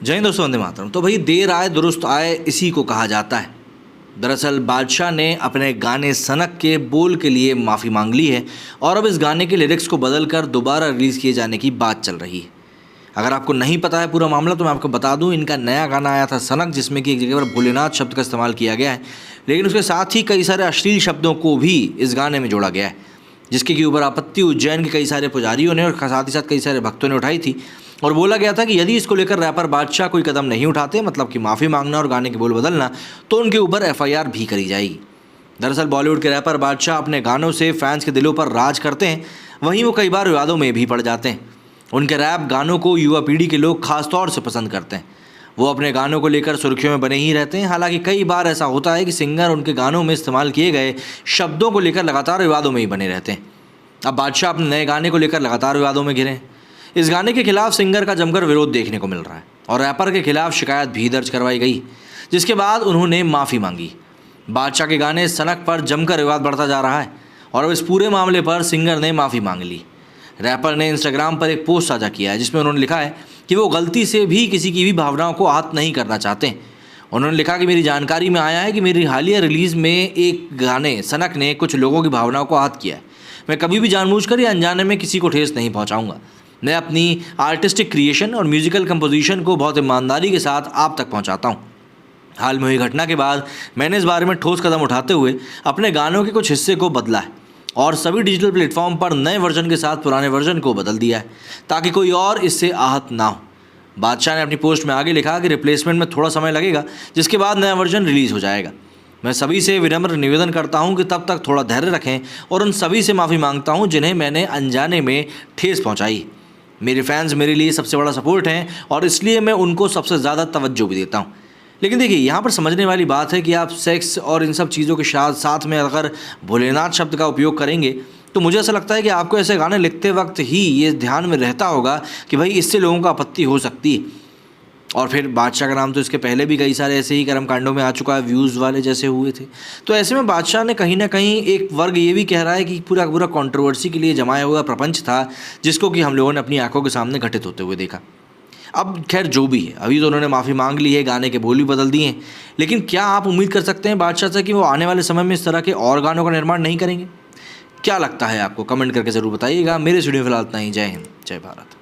जय हिंद दोस्तों, वंदे मातरम। तो भाई देर आए दुरुस्त आए, इसी को कहा जाता है। दरअसल बादशाह ने अपने गाने सनक के बोल के लिए माफ़ी मांग ली है और अब इस गाने के लिरिक्स को बदलकर दोबारा रिलीज़ किए जाने की बात चल रही है। अगर आपको नहीं पता है पूरा मामला तो मैं आपको बता दूं, इनका नया गाना आया था सनक, जिसमें कि एक जगह पर भोलेनाथ शब्द का इस्तेमाल किया गया है, लेकिन उसके साथ ही कई सारे अश्लील शब्दों को भी इस गाने में जोड़ा गया है, जिसके के ऊपर आपत्ति उज्जैन के कई सारे पुजारियों ने और साथ ही साथ कई सारे भक्तों ने उठाई थी। और बोला गया था कि यदि इसको लेकर रैपर बादशाह कोई कदम नहीं उठाते, मतलब कि माफ़ी मांगना और गाने के बोल बदलना, तो उनके ऊपर एफआईआर भी करी जाएगी। दरअसल बॉलीवुड के रैपर बादशाह अपने गानों से फैंस के दिलों पर राज करते हैं, वहीं वो कई बार विवादों में भी पड़ जाते हैं। उनके रैप गानों को युवा पीढ़ी के लोग खास तौर से पसंद करते हैं। वो अपने गानों को लेकर सुर्खियों में बने ही रहते हैं। हालांकि कई बार ऐसा होता है कि सिंगर उनके गानों में इस्तेमाल किए गए शब्दों को लेकर लगातार विवादों में ही बने रहते हैं। अब बादशाह अपने नए गाने को लेकर लगातार विवादों में घिरे हैं। इस गाने के खिलाफ सिंगर का जमकर विरोध देखने को मिल रहा है और रैपर के खिलाफ शिकायत भी दर्ज करवाई गई, जिसके बाद उन्होंने माफ़ी मांगी। बादशाह के गाने सनक पर जमकर विवाद बढ़ता जा रहा है और अब इस पूरे मामले पर सिंगर ने माफ़ी मांग ली। रैपर ने इंस्टाग्राम पर एक पोस्ट साझा किया है, जिसमें उन्होंने लिखा है कि वो गलती से भी किसी की भी भावनाओं को आहत नहीं करना चाहते। उन्होंने लिखा कि मेरी जानकारी में आया है कि मेरी हालिया रिलीज़ में एक गाने सनक ने कुछ लोगों की भावनाओं को आहत किया है। मैं कभी भी जानबूझकर या अनजाने में किसी को ठेस नहीं पहुंचाऊंगा। मैं अपनी आर्टिस्टिक क्रिएशन और म्यूजिकल कंपोजिशन को बहुत ईमानदारी के साथ आप तक पहुंचाता हूं। हाल में हुई घटना के बाद मैंने इस बारे में ठोस कदम उठाते हुए अपने गानों के कुछ हिस्से को बदला है और सभी डिजिटल प्लेटफॉर्म पर नए वर्जन के साथ पुराने वर्जन को बदल दिया है, ताकि कोई और इससे आहत ना हो। बादशाह ने अपनी पोस्ट में आगे लिखा कि रिप्लेसमेंट में थोड़ा समय लगेगा, जिसके बाद नया वर्जन रिलीज़ हो जाएगा। मैं सभी से विनम्र निवेदन करता हूं कि तब तक थोड़ा धैर्य रखें और उन सभी से माफ़ी मांगता हूं जिन्हें मैंने अनजाने में ठेस पहुंचाई। मेरे फैंस मेरे लिए सबसे बड़ा सपोर्ट हैं और इसलिए मैं उनको सबसे ज़्यादा तवज्जो भी देता हूं। लेकिन देखिए, यहाँ पर समझने वाली बात है कि आप सेक्स और इन सब चीज़ों के साथ में अगर भोलेनाथ शब्द का उपयोग करेंगे, तो मुझे ऐसा लगता है कि आपको ऐसे गाने लिखते वक्त ही ये ध्यान में रहता होगा कि भाई इससे लोगों को आपत्ति हो सकती है। और फिर बादशाह का नाम तो इसके पहले भी कई सारे ऐसे ही कर्मकांडों में आ चुका है, व्यूज़ वाले जैसे हुए थे। तो ऐसे में बादशाह ने कहीं ना कहीं एक वर्ग ये भी कह रहा है कि पूरा पूरा कंट्रोवर्सी के लिए जमाया हुआ प्रपंच था, जिसको कि हम लोगों ने अपनी आंखों के सामने घटित होते हुए देखा। अब खैर जो भी है, अभी तो उन्होंने माफ़ी मांग ली है, गाने के बोल भी बदल दिए हैं, लेकिन क्या आप उम्मीद कर सकते हैं बादशाह से कि वो आने वाले समय में इस तरह के और गानों का निर्माण नहीं करेंगे? क्या लगता है आपको? कमेंट करके ज़रूर बताइएगा। मेरे स्टूडियो फिलहाल इतना ही। जय हिंद, जय भारत।